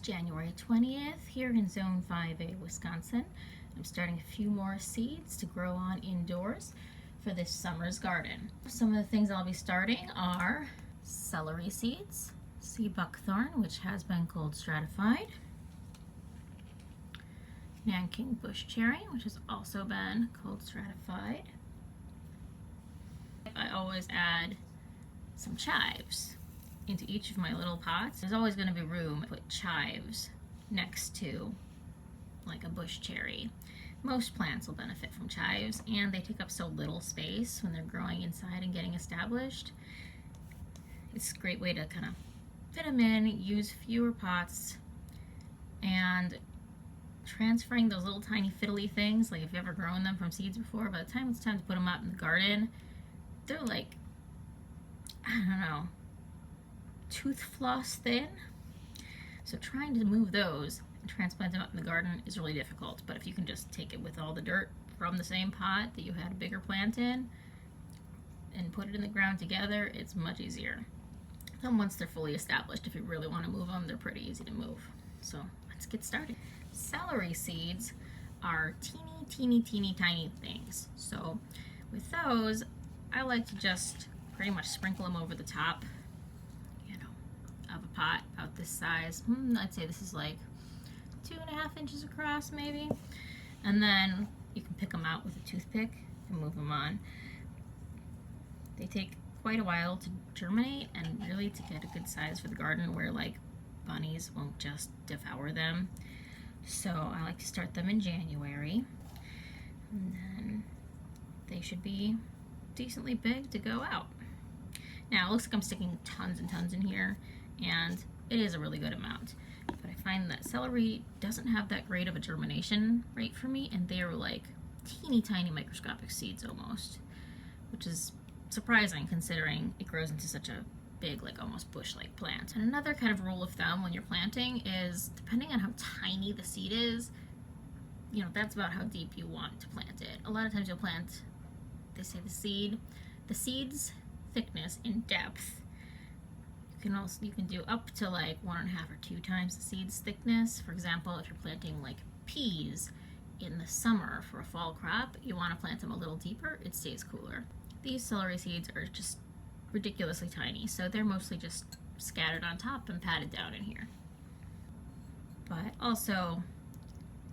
January 20th here in Zone 5A, Wisconsin. I'm starting a few more seeds to grow on indoors for this summer's garden. Some of the things I'll be starting are celery seeds, sea buckthorn, which has been cold stratified, nanking bush cherry, which has also been cold stratified. I always add some chives into each of my little pots. There's always going to be room to put chives next to like a bush cherry. Most plants will benefit from chives, and they take up so little space when they're growing inside and getting established. It's a great way to kind of fit them in, use fewer pots, and transferring those little tiny fiddly things, like if you've ever grown them from seeds before, by the time it's time to put them out in the garden, they're like, I don't know, tooth floss thin. So trying to move those and transplant them up in the garden is really difficult. But if you can just take it with all the dirt from the same pot that you had a bigger plant in and put it in the ground together, it's much easier. And once they're fully established, if you really want to move them, they're pretty easy to move. So let's get started. Celery seeds are teeny tiny things. So with those, I like to just pretty much sprinkle them over the top, of a pot about this size. I'd say this is like 2.5 inches across maybe. And then you can pick them out with a toothpick and move them on. They take quite a while to germinate and really to get a good size for the garden where like bunnies won't just devour them. So I like to start them in January, and then they should be decently big to go out. Now it looks like I'm sticking tons and tons in here, and it is a really good amount, but I find that celery doesn't have that great of a germination rate for me, and they are like teeny tiny microscopic seeds almost, which is surprising considering it grows into such a big, like almost bush-like plant. And another kind of rule of thumb when you're planting is, depending on how tiny the seed is, that's about how deep you want to plant it. A lot of times you'll plant, they say the seed's thickness in depth, you can do up to like 1.5 or 2 times the seed's thickness. For example, if you're planting like peas in the summer for a fall crop, you want to plant them a little deeper, it stays cooler. These celery seeds are just ridiculously tiny, so they're mostly just scattered on top and patted down in here. But also,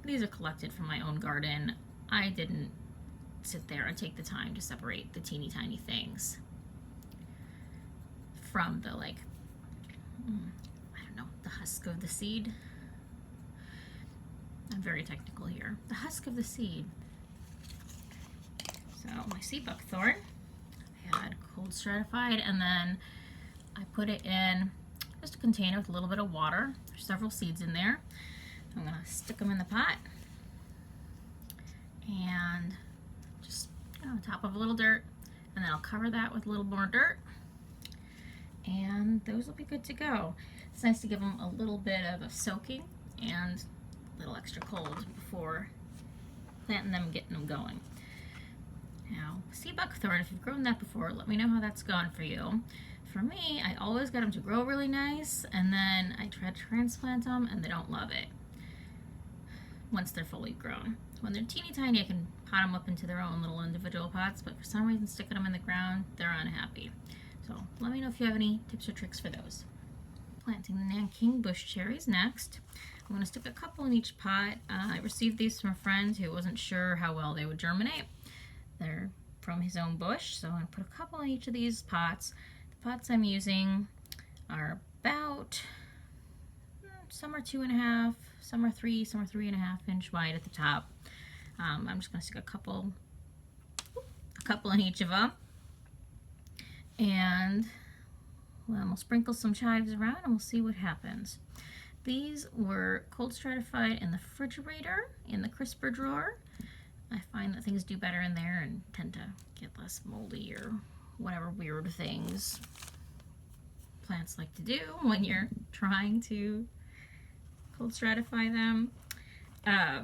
these are collected from my own garden. I didn't sit there and take the time to separate the teeny tiny things from the the husk of the seed. I'm very technical here. The husk of the seed. So my sea buckthorn, I had cold stratified, and then I put it in just a container with a little bit of water. There's several seeds in there. I'm gonna stick them in the pot and just on top of a little dirt, and then I'll cover that with a little more dirt, and those will be good to go. It's nice to give them a little bit of a soaking and a little extra cold before planting them and getting them going. Now, sea buckthorn, if you've grown that before, let me know how that's gone for you. For me, I always got them to grow really nice, and then I try to transplant them and they don't love it once they're fully grown. When they're teeny tiny, I can pot them up into their own little individual pots, but for some reason sticking them in the ground, they're unhappy. So let me know if you have any tips or tricks for those. Planting the nanking bush cherries next. I'm going to stick a couple in each pot. I received these from a friend who wasn't sure how well they would germinate. They're from his own bush, so I'm going to put a couple in each of these pots. The pots I'm using are about, some are 2.5, some are 3, some are 3.5 inch wide at the top. I'm just going to stick a couple in each of them. And well, we'll sprinkle some chives around and we'll see what happens. These were cold stratified in the refrigerator, in the crisper drawer. I find that things do better in there and tend to get less moldy or whatever weird things plants like to do when you're trying to cold stratify them. Yeah,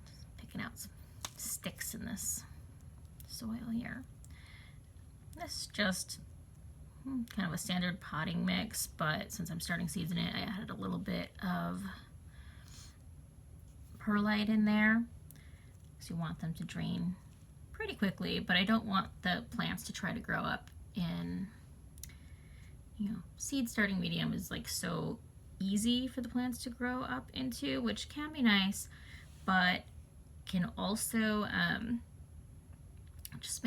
just picking out some sticks in this soil here. This just kind of a standard potting mix, but since I'm starting seeds in it, I added a little bit of perlite in there. So you want them to drain pretty quickly, but I don't want the plants to try to grow up in, seed starting medium is like so easy for the plants to grow up into, which can be nice, but can also just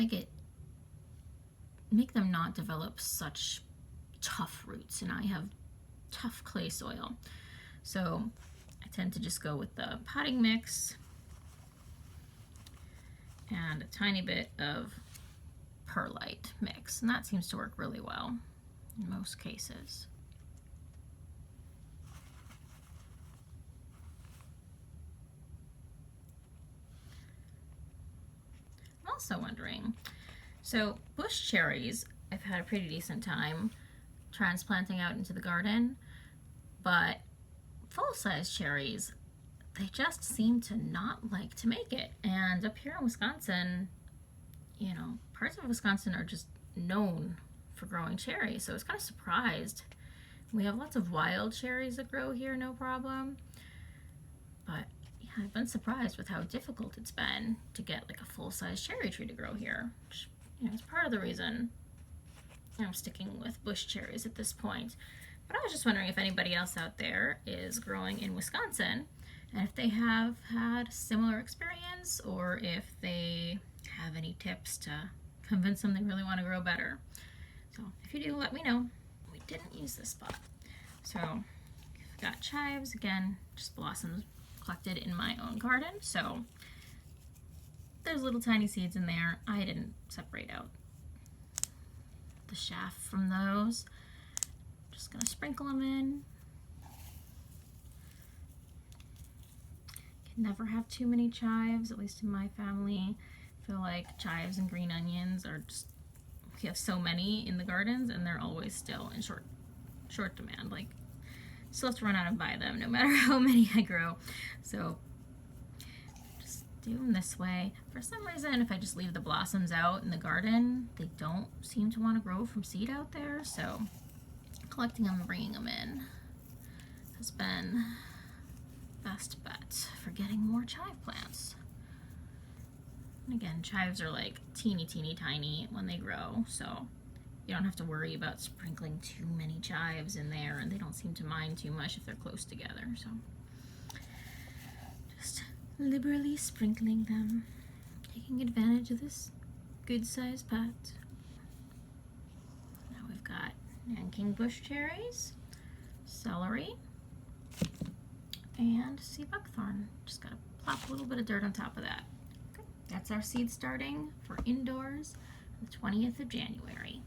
make them not develop such tough roots, and I have tough clay soil. So I tend to just go with the potting mix and a tiny bit of perlite mix, and that seems to work really well in most cases. I'm also wondering, so bush cherries, I've had a pretty decent time transplanting out into the garden, but full-size cherries, they just seem to not like to make it. And up here in Wisconsin, parts of Wisconsin are just known for growing cherries, so I was kind of surprised. We have lots of wild cherries that grow here, no problem, but yeah, I've been surprised with how difficult it's been to get like a full-size cherry tree to grow here, which is part of the reason I'm sticking with bush cherries at this point. But I was just wondering if anybody else out there is growing in Wisconsin, and if they have had similar experience, or if they have any tips to convince them they really want to grow better. So if you do, let me know. We didn't use this spot. So I've got chives, again, just blossoms collected in my own garden. So there's little tiny seeds in there. I didn't separate out the chaff from those. Just gonna sprinkle them in. Can never have too many chives, at least in my family. I feel like chives and green onions are just, we have so many in the gardens and they're always still in short demand. Like, still have to run out and buy them no matter how many I grow. So just do them this way. For some reason, if I just leave the blossoms out in the garden, they don't seem to want to grow from seed out there. So collecting them and bringing them in has been best bet for getting more chive plants. And again, chives are like teeny tiny when they grow, so you don't have to worry about sprinkling too many chives in there, and they don't seem to mind too much if they're close together. So just liberally sprinkling them, taking advantage of this good-sized pot. Now we've got nanking bush cherries, celery, and sea buckthorn. Just gotta plop a little bit of dirt on top of that. Okay, that's our seed starting for indoors, the 20th of January.